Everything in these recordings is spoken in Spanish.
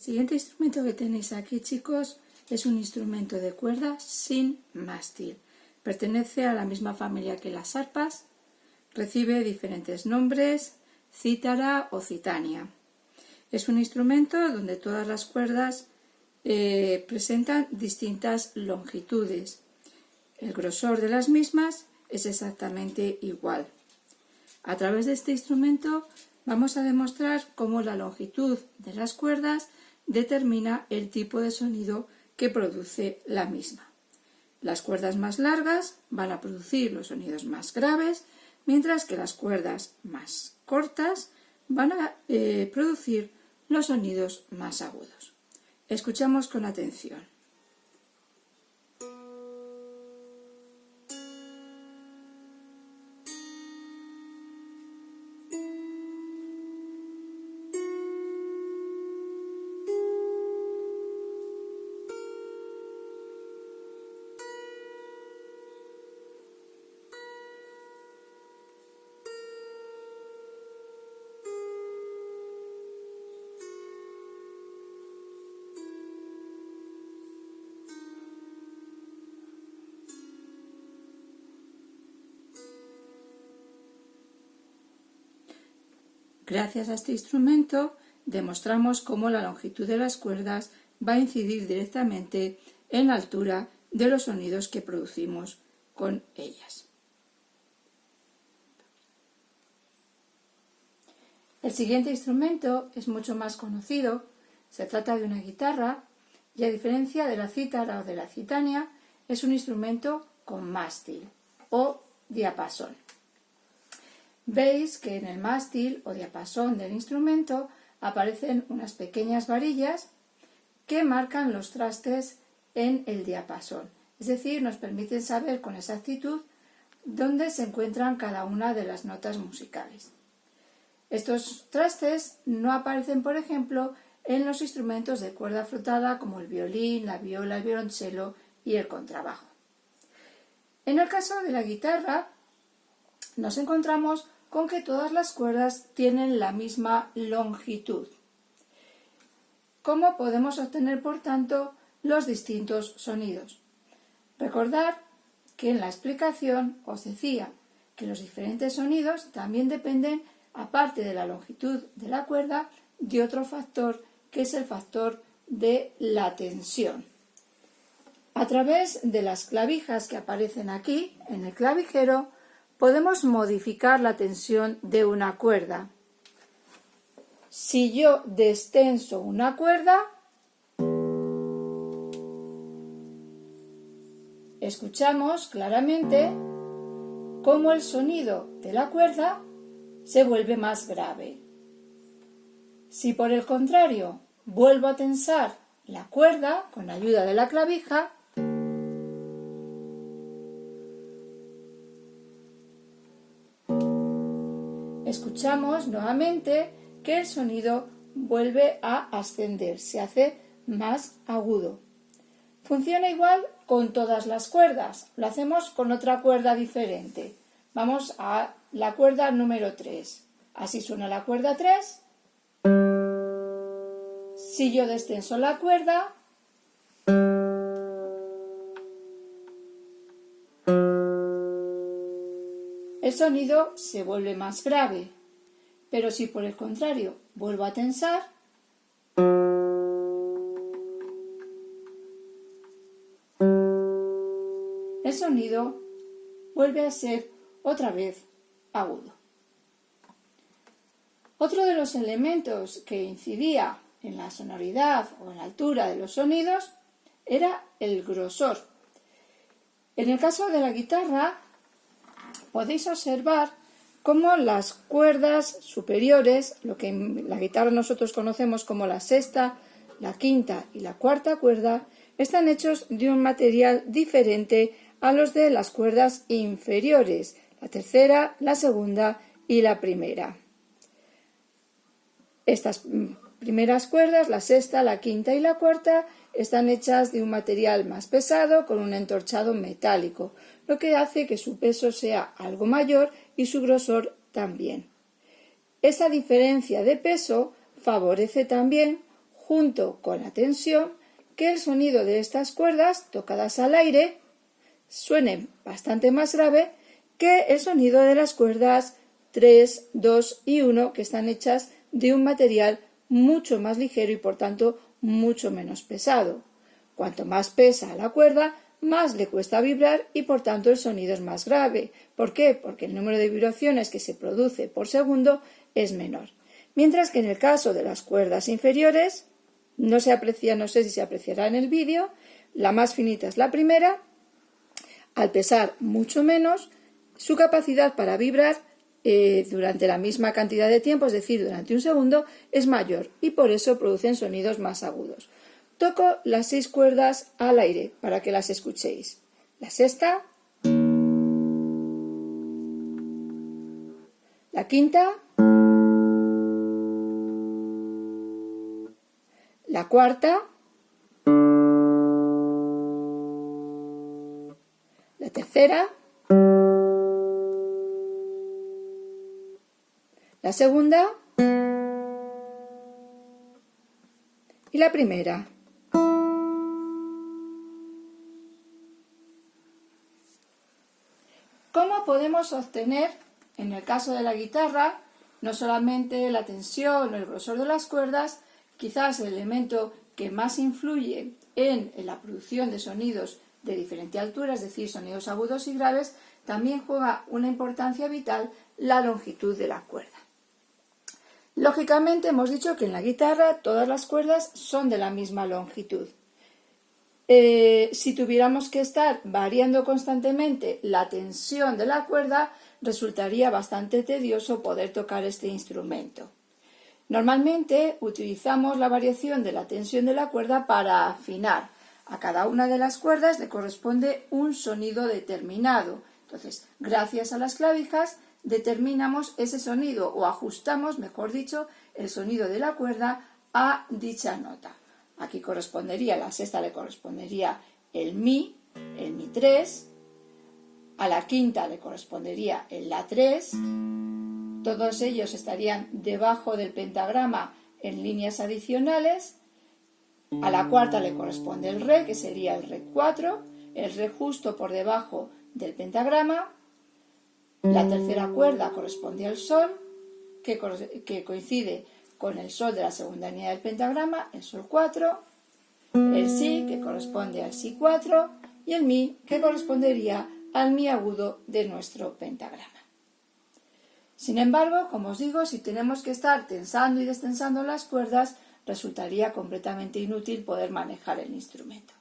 siguiente instrumento que tenéis aquí, chicos, es un instrumento de cuerda sin mástil. Pertenece a la misma familia que las arpas. Recibe diferentes nombres, cítara o citania. Es un instrumento donde todas las cuerdas presentan distintas longitudes. El grosor de las mismas es exactamente igual. A través de este instrumento vamos a demostrar cómo la longitud de las cuerdas determina el tipo de sonido que produce la misma. Las cuerdas más largas van a producir los sonidos más graves, mientras que las cuerdas más cortas van a producir los sonidos más agudos. Escuchamos con atención. Gracias a este instrumento demostramos cómo la longitud de las cuerdas va a incidir directamente en la altura de los sonidos que producimos con ellas. El siguiente instrumento es mucho más conocido. Se trata de una guitarra y, a diferencia de la cítara o de la citania, es un instrumento con mástil o diapasón. Veis que en el mástil o diapasón del instrumento aparecen unas pequeñas varillas que marcan los trastes en el diapasón, es decir, nos permiten saber con exactitud dónde se encuentran cada una de las notas musicales. Estos trastes no aparecen, por ejemplo, en los instrumentos de cuerda frotada como el violín, la viola, el violonchelo y el contrabajo. En el caso de la guitarra, nos encontramos con que todas las cuerdas tienen la misma longitud. ¿Cómo podemos obtener, por tanto, los distintos sonidos? Recordad que en la explicación os decía que los diferentes sonidos también dependen, aparte de la longitud de la cuerda, de otro factor, que es el factor de la tensión. A través de las clavijas que aparecen aquí, en el clavijero, podemos modificar la tensión de una cuerda. Si yo destenso una cuerda, escuchamos claramente cómo el sonido de la cuerda se vuelve más grave. Si por el contrario vuelvo a tensar la cuerda con la ayuda de la clavija, escuchamos nuevamente que el sonido vuelve a ascender, se hace más agudo. Funciona igual con todas las cuerdas, lo hacemos con otra cuerda diferente. Vamos a la cuerda número 3. Así suena la cuerda 3. Si yo destenso la cuerda, el sonido se vuelve más grave, pero si por el contrario vuelvo a tensar, el sonido vuelve a ser otra vez agudo. Otro de los elementos que incidía en la sonoridad o en la altura de los sonidos era el grosor. En el caso de la guitarra, podéis observar cómo las cuerdas superiores, lo que en la guitarra nosotros conocemos como la sexta, la quinta y la cuarta cuerda, están hechos de un material diferente a los de las cuerdas inferiores, la tercera, la segunda y la primera. Estas primeras cuerdas, la sexta, la quinta y la cuarta, están hechas de un material más pesado con un entorchado metálico, lo que hace que su peso sea algo mayor y su grosor también. Esa diferencia de peso favorece también, junto con la tensión, que el sonido de estas cuerdas tocadas al aire suene bastante más grave que el sonido de las cuerdas 3, 2 y 1, que están hechas de un material mucho más ligero y por tanto mucho menos pesado. Cuanto más pesa la cuerda, más le cuesta vibrar y por tanto el sonido es más grave. ¿Por qué? Porque el número de vibraciones que se produce por segundo es menor. Mientras que en el caso de las cuerdas inferiores, no se aprecia, no sé si se apreciará en el vídeo, la más finita es la primera, al pesar mucho menos, su capacidad para vibrar durante la misma cantidad de tiempo, es decir, durante un segundo, es mayor y por eso producen sonidos más agudos. Toco las 6 cuerdas al aire para que las escuchéis. La sexta, la quinta, la cuarta, la tercera, la segunda y la primera. ¿Cómo podemos obtener, en el caso de la guitarra, no solamente la tensión o el grosor de las cuerdas, quizás el elemento que más influye en la producción de sonidos de diferente altura, es decir, sonidos agudos y graves, también juega una importancia vital la longitud de la cuerda? Lógicamente hemos dicho que en la guitarra todas las cuerdas son de la misma longitud. Si tuviéramos que estar variando constantemente la tensión de la cuerda, resultaría bastante tedioso poder tocar este instrumento. Normalmente utilizamos la variación de la tensión de la cuerda para afinar. A cada una de las cuerdas le corresponde un sonido determinado. Entonces, gracias a las clavijas, determinamos ese sonido o ajustamos, mejor dicho, el sonido de la cuerda a dicha nota. Aquí correspondería, la sexta le correspondería el mi 3, a la quinta le correspondería el la 3, todos ellos estarían debajo del pentagrama en líneas adicionales, a la cuarta le corresponde el re, que sería el re 4, el re justo por debajo del pentagrama, la tercera cuerda corresponde al sol, que coincide con el sol de la segunda línea del pentagrama, el sol 4, el si, que corresponde al si 4, y el mi, que correspondería al mi agudo de nuestro pentagrama. Sin embargo, como os digo, si tenemos que estar tensando y destensando las cuerdas, resultaría completamente inútil poder manejar el instrumento.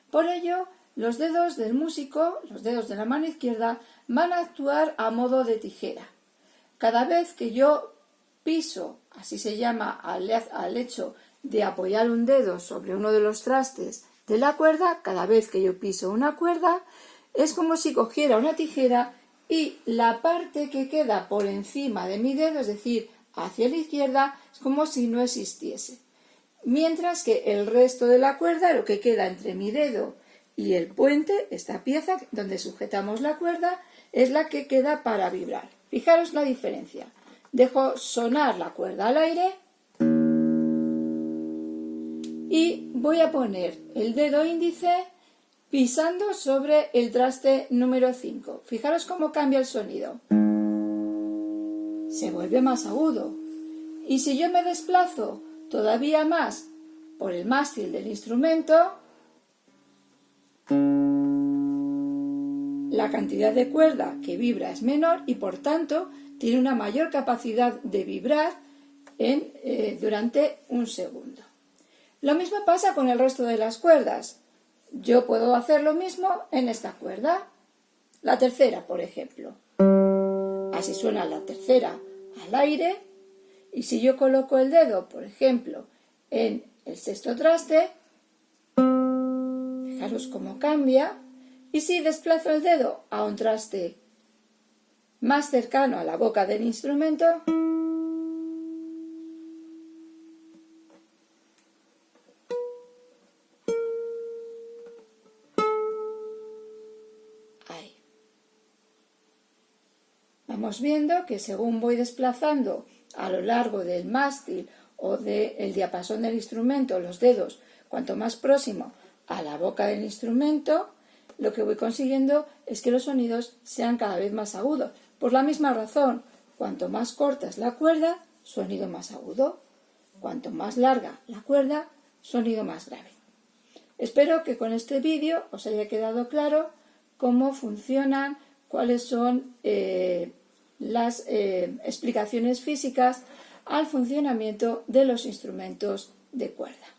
Por ello, los dedos del músico, los dedos de la mano izquierda, van a actuar a modo de tijera. Cada vez que yo piso, así se llama al hecho de apoyar un dedo sobre uno de los trastes de la cuerda, cada vez que yo piso una cuerda, es como si cogiera una tijera y la parte que queda por encima de mi dedo, es decir, hacia la izquierda, es como si no existiese. Mientras que el resto de la cuerda, lo que queda entre mi dedo y el puente, esta pieza donde sujetamos la cuerda, es la que queda para vibrar. Fijaros la diferencia. Dejo sonar la cuerda al aire y voy a poner el dedo índice pisando sobre el traste número 5. Fijaros cómo cambia el sonido. Se vuelve más agudo. Y si yo me desplazo todavía más por el mástil del instrumento, la cantidad de cuerda que vibra es menor y por tanto tiene una mayor capacidad de vibrar durante un segundo. Lo mismo pasa con el resto de las cuerdas. Yo puedo hacer lo mismo en esta cuerda, la tercera, por ejemplo. Así suena la tercera al aire, y si yo coloco el dedo, por ejemplo, en el sexto traste, fijaros cómo cambia, y si desplazo el dedo a un traste más cercano a la boca del instrumento, ahí. Vamos viendo que según voy desplazando a lo largo del mástil o del diapasón del instrumento, los dedos, cuanto más próximo a la boca del instrumento, lo que voy consiguiendo es que los sonidos sean cada vez más agudos. Por la misma razón, cuanto más corta es la cuerda, sonido más agudo. Cuanto más larga la cuerda, sonido más grave. Espero que con este vídeo os haya quedado claro cómo funcionan, cuáles son las explicaciones físicas al funcionamiento de los instrumentos de cuerda.